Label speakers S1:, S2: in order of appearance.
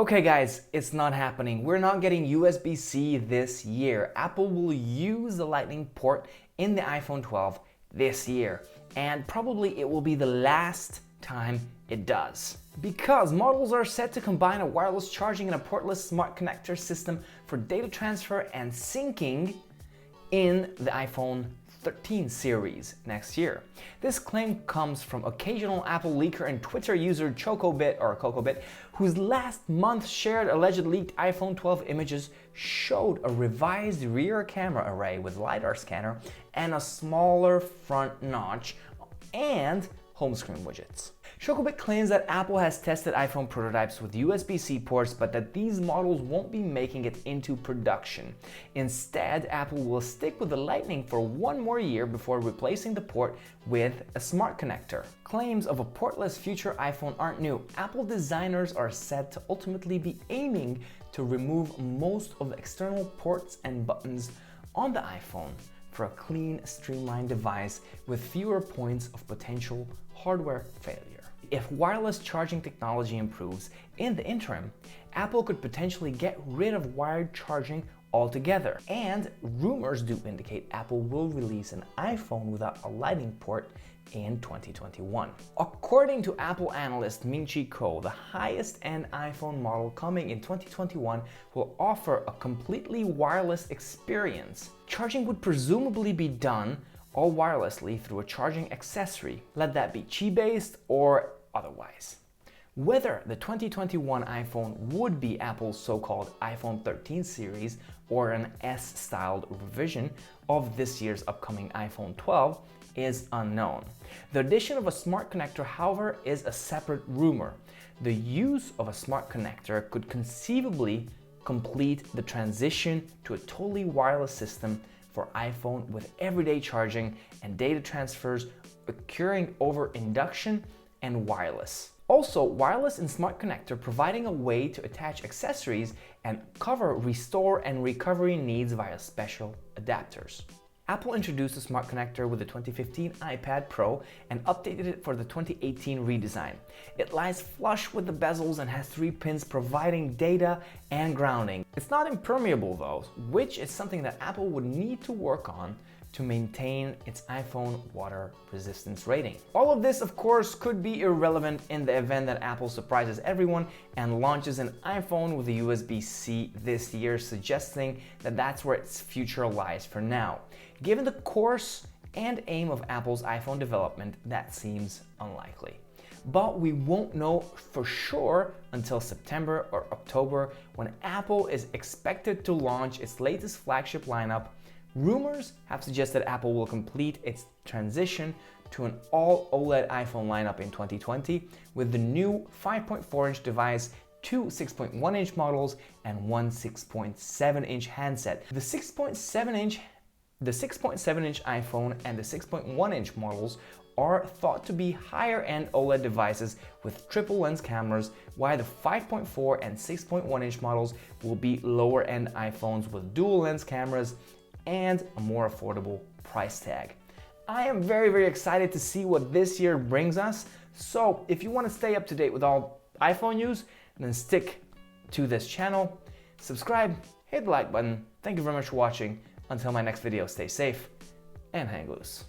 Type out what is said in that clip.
S1: Okay guys, it's not happening. We're not getting USB-C this year. Apple will use the Lightning port in the iPhone 12 this year, and probably it will be the last time it does. Because models are set to combine a wireless charging and a portless smart connector system for data transfer and syncing in the iPhone 13 series next year. This claim comes from occasional Apple leaker and Twitter user Cocobit, whose last month shared alleged leaked iPhone 12 images showed a revised rear camera array with LiDAR scanner and a smaller front notch and home screen widgets. Cocobit claims that Apple has tested iPhone prototypes with USB-C ports, but that these models won't be making it into production. Instead, Apple will stick with the Lightning for one more year before replacing the port with a smart connector. Claims of a portless future iPhone aren't new. Apple designers are said to ultimately be aiming to remove most of the external ports and buttons on the iPhone for a clean, streamlined device with fewer points of potential hardware failure. If wireless charging technology improves in the interim, Apple could potentially get rid of wired charging altogether. And rumors do indicate Apple will release an iPhone without a Lightning port in 2021. According to Apple analyst Ming-Chi Kuo, the highest-end iPhone model coming in 2021 will offer a completely wireless experience. Charging would presumably be done all wirelessly through a charging accessory, let that be Qi-based or otherwise. Whether the 2021 iPhone would be Apple's so-called iPhone 13 series or an S-styled revision of this year's upcoming iPhone 12 is unknown. The addition of a smart connector, however, is a separate rumor. The use of a smart connector could conceivably complete the transition to a totally wireless system for iPhone with everyday charging and data transfers occurring over induction and wireless. Also, wireless and smart connector providing a way to attach accessories and cover restore and recovery needs via special adapters. Apple introduced a smart connector with the 2015 iPad Pro and updated it for the 2018 redesign. It lies flush with the bezels and has 3 pins providing data and grounding. It's not impermeable though, which is something that Apple would need to work on to maintain its iPhone water resistance rating. All of this, of course, could be irrelevant in the event that Apple surprises everyone and launches an iPhone with a USB-C this year, suggesting that that's where its future lies for now. Given the course and aim of Apple's iPhone development, that seems unlikely. But we won't know for sure until September or October, when Apple is expected to launch its latest flagship lineup. Rumors have suggested Apple will complete its transition to an all OLED iPhone lineup in 2020 with the new 5.4-inch device, 2 6.1-inch models, and one 6.7-inch handset. The 6.7-inch iPhone and the 6.1-inch models are thought to be higher-end OLED devices with triple lens cameras, while the 5.4 and 6.1-inch models will be lower-end iPhones with dual lens cameras and a more affordable price tag. I am very excited to see what this year brings us. So if you want to stay up to date with all iPhone news, then stick to this channel, subscribe, hit the like button. Thank you very much for watching. Until my next video, stay safe and hang loose.